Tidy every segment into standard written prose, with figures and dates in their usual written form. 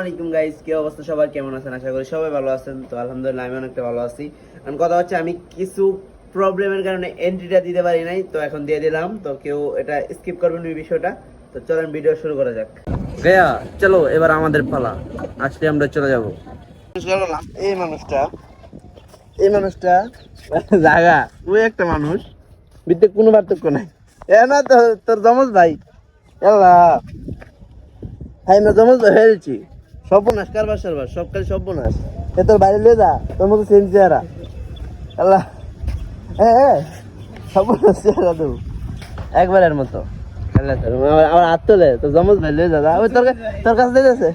আলাইকুম গাইস, কি অবস্থা সবার, কেমন আছেন? আশা করি সবাই ভালো আছেন। তো আলহামদুলিল্লাহ আমি অনেকটা ভালো আছি। কারণ কথা হচ্ছে আমি কিছু প্রবলেমের কারণে এন্ট্রিটা দিতে পারি নাই, তো এখন দিয়ে দিলাম। তো কেউ এটা স্কিপ করবেন এই বিষয়টা। তো চলেন ভিডিও শুরু করা যাক। গয়া চলো, এবার আমাদের পালা। আসলে আমরা চলে যাব। এই মানুষটা জায়গা ওই একটা মানুষ, বিদ্যে কোনো পার্থক্য নাই। এ না তোর জমজ ভাই, এল্লা হাই না জমজ ভাই ফেলছি। সর্বনাশ, কারবার সারবার সব কাজ সর্বনাশ। এ তোর বাইরে লিয়ে যা, তোর মতো সেম চেহারা। আল্লাহ সর্বনাশ চেহারা তো একবারের মতো। আমার হাত তোলে, তোর জমজ ভাই লিয়ে যা। ওই তোর কাছে দিয়ে যাচ্ছে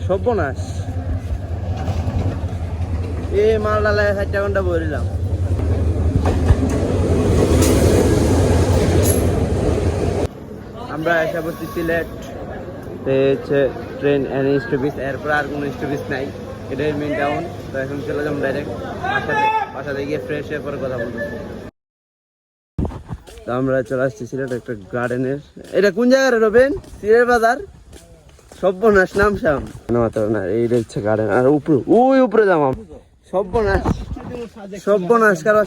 সর্বনাশ। এ মাল ডালায় 4 ঘন্টা বইলাম। আমরা এসে বসছি সিলেট। হচ্ছে ট্রেন এনি স্টপেজ, এরপর আর কোনো স্টপেজ নাই। এটাই মেন টাউন। তো এখন চলে যাবো ডাইরেক্ট বাসাতে গিয়ে ফ্রেশ হয়ে পরে কথা বলবো। তো আমরা চলে আসছি সিলেট একটা গার্ডেনের। এটা কোন জায়গায় রবেন? সিলেট বাজার সর্বনাশ নাম শাম না। এইটা হচ্ছে গার্ডেন। আর উপরে যাবো সর্বনাশ কারণ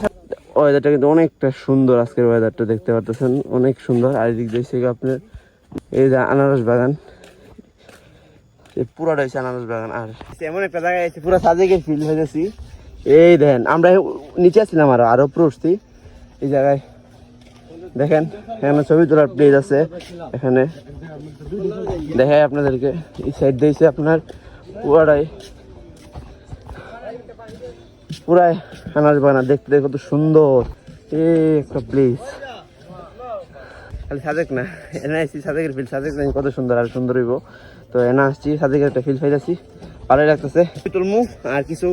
ওয়েদারটা কিন্তু অনেকটা সুন্দর। আজকের ওয়েদারটা দেখতে পারতেছেন, অনেক সুন্দর। আর এদিক দেখছি আপনার এই যে আনারস বাগান, পুরাটা হচ্ছে আনারস বাগান। আর এমন একটা জায়গায় আছে পুরো সাজেকে ফিল হয়েছি। এই দেখেন, আমরা নিচে আসছিলাম আরো উপরে উঠছি। এই জায়গায় দেখেন এখানে ছবি তোলার প্লেস আছে। এখানে দেখায় আপনাদেরকে, এই সাইড দিয়েছে আপনার পুরাটাই পুরাই আনারস বাগান। দেখতে কত সুন্দর একটা প্লেস। খালি সাজেক না, এনে আসছি সাজেকের ফিল। সাজেক কত সুন্দর, আর সুন্দর হইব। তো এনে আসছি সাজেকের একটা ফিল পাইতেছি, ভালোই লাগতেছে। তুলমু আর কিছু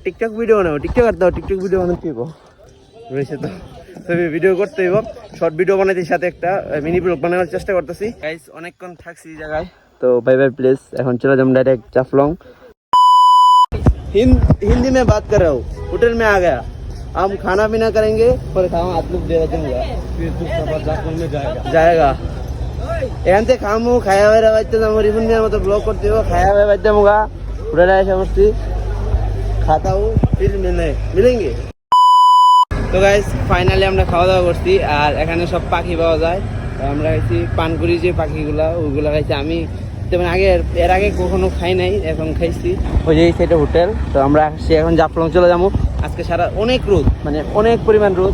টিকটক ভিডিও বানাবো। টিকটক আর দাও, টিকটক ভিডিও বানাতে হইব রয়েছে। তো ভিডিও করতে হইব, শর্ট ভিডিও বানাইতে, সাথে একটা মিনি ব্লগ বানানোর চেষ্টা করতেছি। গাইস অনেকক্ষণ থাকছি এই জায়গায়। তো বাই বাই প্লেস। এখন চলে যাবো ডাইরেক্ট জাফলং। हिंदी में बात कर रहा हूँ। होटल में आ गया, हम खाना पीना करेंगे और हाथ लुक दे दूंगा, फिर जाएगा एखान से खामू खाया हुआ बाजते रिफुन मत ब्लॉग करते हो। खाया हुआ बाजते मुगा होटल ऐसा मस्ती खाता हूँ, फिर मिलेंगे। তো গাইস ফাইনালি আমরা খাওয়া দাওয়া করছি। আর এখানে সব পাখি পাওয়া যায়। আমরা খাইছি পানকুড়ি, যে পাখিগুলা ওইগুলা খাইছি। আমি যেমন এর আগে কখনো খাই নাই, এখন খাইছি। ওই যে এই সাইডে হোটেল। তো আমরা আসছি এখন জাফলং চলে যাবো। আজকে সারা অনেক রোদ, মানে অনেক পরিমাণ রোদ,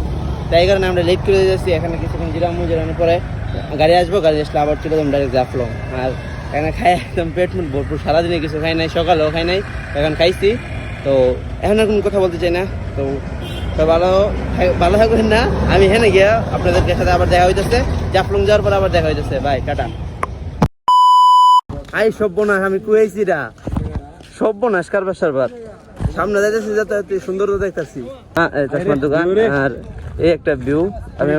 তাই কারণে আমরা লেট করে যাচ্ছি। এখানে কিছুক্ষণ জিরানোর পরে গাড়ি আসবো, গাড়ি আসলে আবার চলে যাবো ডাইরেক্ট জাফলং। আর এখানে খাই একদম পেট মুট ভরপুর। সারাদিনে কিছু খাই নাই, সকালেও খাই নাই, এখন খাইছি। তো এখন আর কোনো কথা বলতে চাই না। তো ভালো থাকবেন না। আমি হেনে গিয়া আপনাদের সাথে আবার দেখা হইতেছে। জাফলং যাওয়ার পর আবার দেখা হইতেছে। By, tata. আই সর্বনাশ, আমি কুয়েছি রা সর্বনাশ কারবার সারবার। সামনে যাইতেছি, যাতে সুন্দর দেখতেছি চশমার দোকান। আর এই একটা ভিউ আমি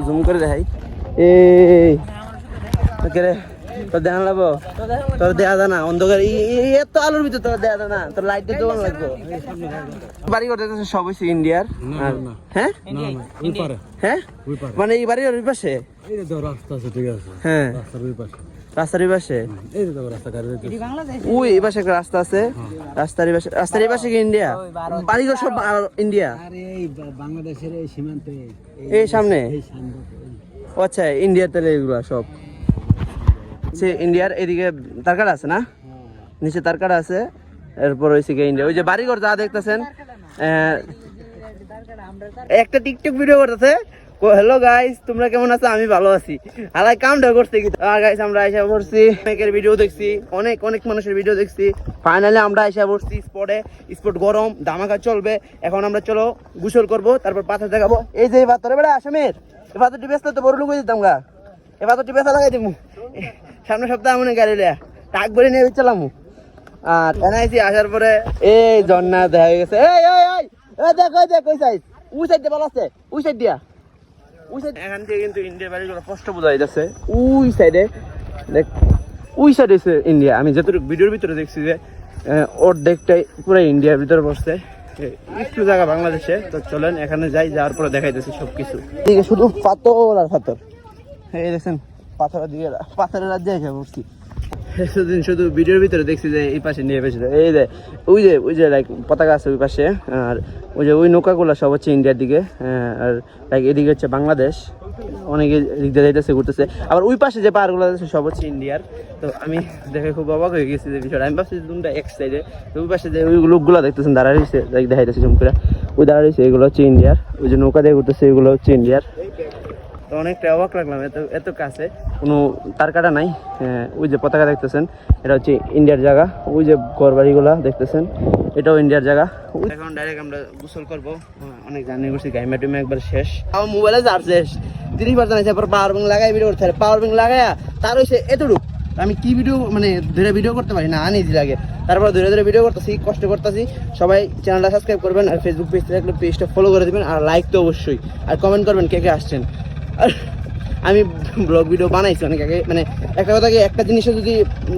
জুম করে দেখাই। এই তোর দেখা লাগবো, তোর দেয়া যায় না অন্ধকার এত আলোর ভিতরে, তোর দেয়া যায় না, তোর লাইটের দোকান লাগবো। বাড়ি করতে সব হচ্ছে ইন্ডিয়ার। হ্যাঁ হ্যাঁ, মানে এই বাড়ির ওই পাশে। হ্যাঁ রাস্তার এই পাশে, ওই এই পাশে একটা রাস্তা আছে। রাস্তার এই পাশে কি ইন্ডিয়া? বাড়িঘর সব ইন্ডিয়া। বাংলাদেশের এই সীমান্তে এই সামনে। আচ্ছা, ইন্ডিয়ার তাহলে এগুলা সব ইন্ডিয়ার। এদিকে তারকাটা আছে না, নিচে তারকাটা আছে। এরপর হয়েছে কি ইন্ডিয়া। ওই যে বাড়িঘর যা দেখতেছেন, একটা টিকটক ভিডিও করতেছে। হ্যালো গাইস, তোমরা কেমন আছো? আমি ভালো আছি। হালাই কামটা করতে কি। আর গাইস আমরা আইসা পড়ছি, অনেকের ভিডিও দেখছি, অনেক মানুষের ভিডিও দেখছি। ফাইনালি আমরা আইসা পড়ছি স্পটে। স্পট গরম, ধামাকা চলবে। এখন আমরা চলো গোসল করবো, তারপর পাথর দেখাবো। এই যে পাথর বেড়া আসামের, এই পাথরটি বেসলে তো বড় লোক হয়ে যেতাম গা। এই পাথরটি বেসা লাগাই দিব সামনে সপ্তাহে মনে গাড়ি লিয়া টাক ভরে নিয়ে চালামু। আর এনআইসি আসার পরে এই ঝর্ণা দেখা হয়ে গেছে। দেখ ওই সাইড, ওই সাইড দিয়ে ভালো আছে, ওই সাইড দিয়া, ওই সাইড। এখান থেকে কিন্তু ইন্ডিয়ার বাড়িগুলো স্পষ্ট বোঝা যাচ্ছে। ওই সাইডে দেখ, ওই সাইড হচ্ছে ইন্ডিয়া। আমি যতটুকু ভিডিওর ভিতরে দেখছি যে অর্ধেকটাই পুরো ইন্ডিয়ার ভিতরে বসছে, একটু জায়গা বাংলাদেশে। তো চলেন এখানে যাই, যাওয়ার পরে দেখাইতেছি সবকিছু। ঠিক আছে, শুধু পাথর আর পাথর। এই দেখছেন পাথরের দিকে, পাথরের রাজ্যে এসে পড়ছি। সেদিন শুধু ভিডিওর ভিতরে দেখছি যে এই পাশে নিয়ে পেয়েছিল, এই যে ওই যে লাইক পতাকা আছে ওই পাশে, আর ওই নৌকাগুলো সব হচ্ছে ইন্ডিয়ার দিকে, আর লাইক এদিকে হচ্ছে বাংলাদেশ, অনেকে দিক দিয়ে যাইতেছে ঘুরতেছে, আবার ওই পাশে যে পাহাড়গুলো আছে সব হচ্ছে ইন্ডিয়ার। তো আমি দেখে খুব অবাক হয়ে গেছি যে বিষয়টা, আমি ভাবছি তোমরা এক সাইডে, তো ওই পাশে যে ওই লোকগুলো দেখতেছেন দাঁড়া রয়েছে, দেখা যাচ্ছে চমকুরা ওই দাঁড়া রয়েছে, এগুলো হচ্ছে ইন্ডিয়ার, ওই যে নৌকা দিয়ে ঘুরতেছে এগুলো হচ্ছে ইন্ডিয়ার। তো অনেকটা অবাক লাগলাম, এত কাছে কোনো তার কাটা নাই। ওই যে পতাকা দেখতেছেন এটা হচ্ছে ইন্ডিয়ার জায়গা, ওই যে ঘর বাড়িগুলো দেখতেছেন এটাও ইন্ডিয়ার জায়গা। এখন ডাইরেক্ট আমরা গোসল করবো, অনেক জার্নি করছি, গাইমা টুমা একবার শেষ, আমার মোবাইলে চার্জ শেষ 30% আছে, পর পাওয়ার ব্যাংক লাগাই ভিডিও করতে, পাওয়ার ব্যাংক লাগায়া তার হয়েছে এতটুকু, আমি কি ভিডিও মানে ধরে ভিডিও করতে পারি না, আনি লাগে, তারপর ধরে ভিডিও করতেছি, কষ্ট করতেছি। সবাই চ্যানেলটা সাবস্ক্রাইব করবেন, আর ফেসবুক পেজ থাকলে পেজটা ফলো করে দেবেন, আর লাইক তো অবশ্যই, আর কমেন্ট করবেন কে কে আসছেন। আর আমি ব্লগ ভিডিও বানাইছি অনেক আগে, মানে একটা কথা কি, একটা জিনিসে যদি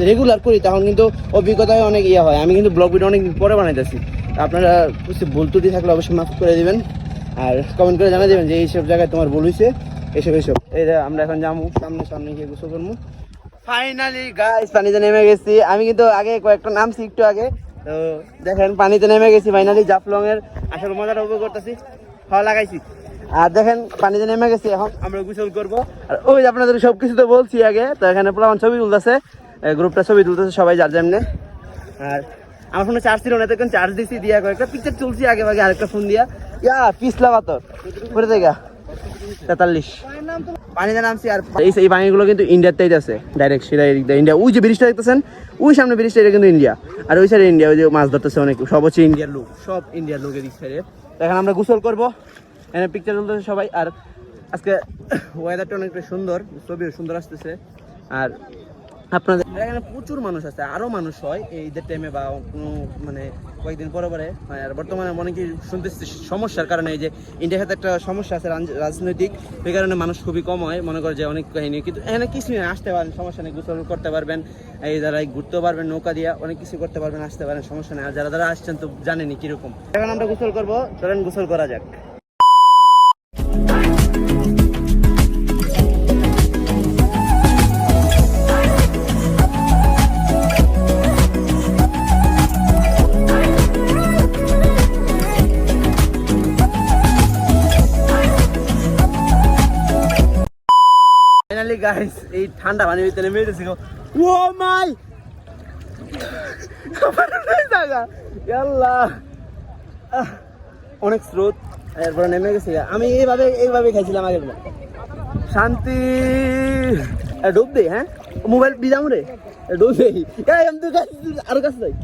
রেগুলার করি তখন কিন্তু অভিজ্ঞতায় অনেক ইয়ে হয়। আমি কিন্তু ব্লগ ভিডিও অনেক দিন পরে বানাইতেছি, আপনারা কিছু ভুল ত্রুটি থাকলে অবশ্যই মাফ করে দিবেন, আর কমেন্ট করে জানিয়ে দেবেন যে এইসব জায়গায় তোমার ভুল হয়েছে, এইসব। এই যে আমরা এখন যাবো সামনে গিয়ে গোসল করবো। ফাইনালি গাইস পানিতে নেমে গেছি, আমি কিন্তু আগে কয়েকটা নামছি একটু আগে, তো দেখেন পানিতে নেমে গেছি ফাইনালি, জাফলং এর আসল মজাটা উপভোগ করতেছি, ভালো লাগাইছি। আর দেখেন পানিতে নেমে গেছি, এখন আমরা গোসল করবো। আর ওই যে আপনাদের সবকিছু তো বলছি আগে, তো এখানে প্লাবন ছবি তুলতেছে, গ্রুপটা ছবি তুলতেছে সবাই যার যেমনে। আর আমার ফোনে চার্জ ছিল না, তখন চার্জ দিচ্ছি, দিয়া কয়েকটা পিকচার তুলছি আগে আরেকটা ফোন দিয়া, পিছলা পাথর করে দেখা 43 পানিতে নামছি। আর এই পানিগুলো কিন্তু ইন্ডিয়াতেই আছে, ডাইরেক্ট সেটা ইন্ডিয়া, ওই যে ব্রিজটা দেখতেছেন ওই সামনে ব্রিজটা, এটা কিন্তু ইন্ডিয়া, আর ওই সাইডে ইন্ডিয়া, ওই যে মাছ ধরতেছে অনেক, সব হচ্ছে ইন্ডিয়ার লোক, সব ইন্ডিয়ার লোকের দিক সাইডে। এখন আমরা গোসল করবো, এখানে পিকচার তুলতেছে সবাই। আর আজকে ওয়েদারটা অনেকটা সুন্দর, ছবিও সুন্দর আসতেছে। আর আপনাদের এখানে প্রচুর মানুষ আছে, আরও মানুষ হয় এই ঈদের টাইমে বা কোনো মানে কয়েকদিন পরে। আর বর্তমানে অনেকে শুনতেছি সমস্যার কারণে, এই যে ইন্ডিয়ার সাথে একটা সমস্যা আছে রাজনৈতিক, সেই কারণে মানুষ খুবই কম হয়, মনে করে যে অনেক কাহিনী, কিন্তু এখানে কিছু আসতে পারেন, সমস্যা নেই, গোসল করতে পারবেন, এই দ্বারা ঘুরতেও পারবেন, নৌকা দিয়ে অনেক কিছু করতে পারবেন, আসতে পারেন, সমস্যা নেই। আর যারা আসছেন তো জানেনি কিরকম। এখন আমরা গোসল করবো, চলেন গোসল করা যাক। ফাইনালি গাইস এই ঠান্ডা পানির ভিতরে নেমে গেছি, ও মাই আল্লাহ, অনেক স্রোত, এরপরে নেমে গেছি। আমি এইভাবে খাইছিলাম আগের বার, শান্তি। ডুব দেই, হ্যাঁ মোবাইল বিজাম রে, ডুব দেই, আরো কাছে যাই,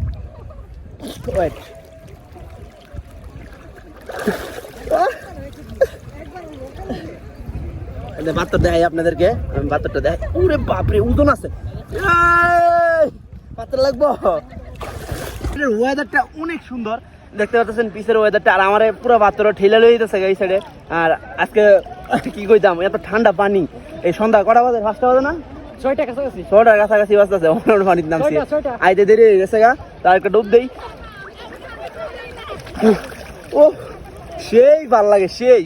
ওয়েট বাতর দেখাই আপনাদেরকে, আমি বাতরটা দেখাই। ওরে বাপরে ওজন আছে, বাতর লাগবো। ওয়েদারটা অনেক সুন্দর দেখতে পাচ্ছেন, পিসের ওয়েদারটা, আর আমার পুরো বাতর ঠেলে লয়ে যেতেছে এই সাইডে। আর আজকে কি কইতাম, এত ঠান্ডা পানি, এই সন্ধ্যা কটা বাজে, 5টা বাজে না, 6টার কাছাকাছি বাজতেছে, পানির নামছি, আইতে দেরি হয়ে গেছে গা, তার একটা ডুব দেই। ও সেই ভাল লাগে, সেই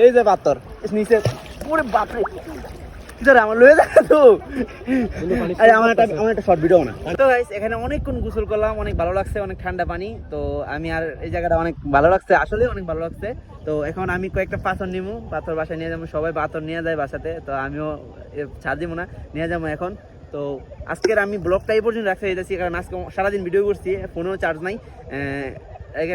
এই যে পাথর নিচে, ওরে বাপরে আমার লয়ে যায় তো, আমার একটা শর্ট ভিডিও না। তো গাইস এখানে অনেকক্ষণ গোসল করলাম, অনেক ভালো লাগছে, অনেক ঠান্ডা পানি, তো আমি আর এই জায়গাটা অনেক ভালো লাগছে, আসলে অনেক ভালো লাগছে। তো এখন আমি কয়েকটা পাথর নিবো, পাথর বাসায় নিয়ে যাবো, সবাই পাথর নিয়ে যায় বাসাতে, তো আমিও ছাড় দিব না, নিয়ে যাবো এখন। তো আজকের আমি ব্লগটা এই পর্যন্ত রাখতে যাচ্ছি, কারণ আজকে সারাদিন ভিডিও করছি, ফোনেও চার্জ নাই,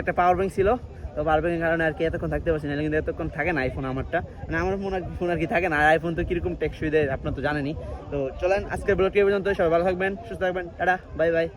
একটা পাওয়ার ব্যাংক ছিল, তো পাওয়ার ব্যাংকের কারণে আর কি এতক্ষণ থাকতে পারছি না, কিন্তু এতক্ষণ থাকে না আইফোন আমারটা, মানে আমার ফোন আর কি থাকে না, আইফোন তো কিরকম টেকসই দেয় আপনার তো জানেনই। তো চলেন আজকের ব্লগটি পর্যন্ত, সবাই ভালো থাকবেন, সুস্থ থাকবেন, টাটা, বাই বাই।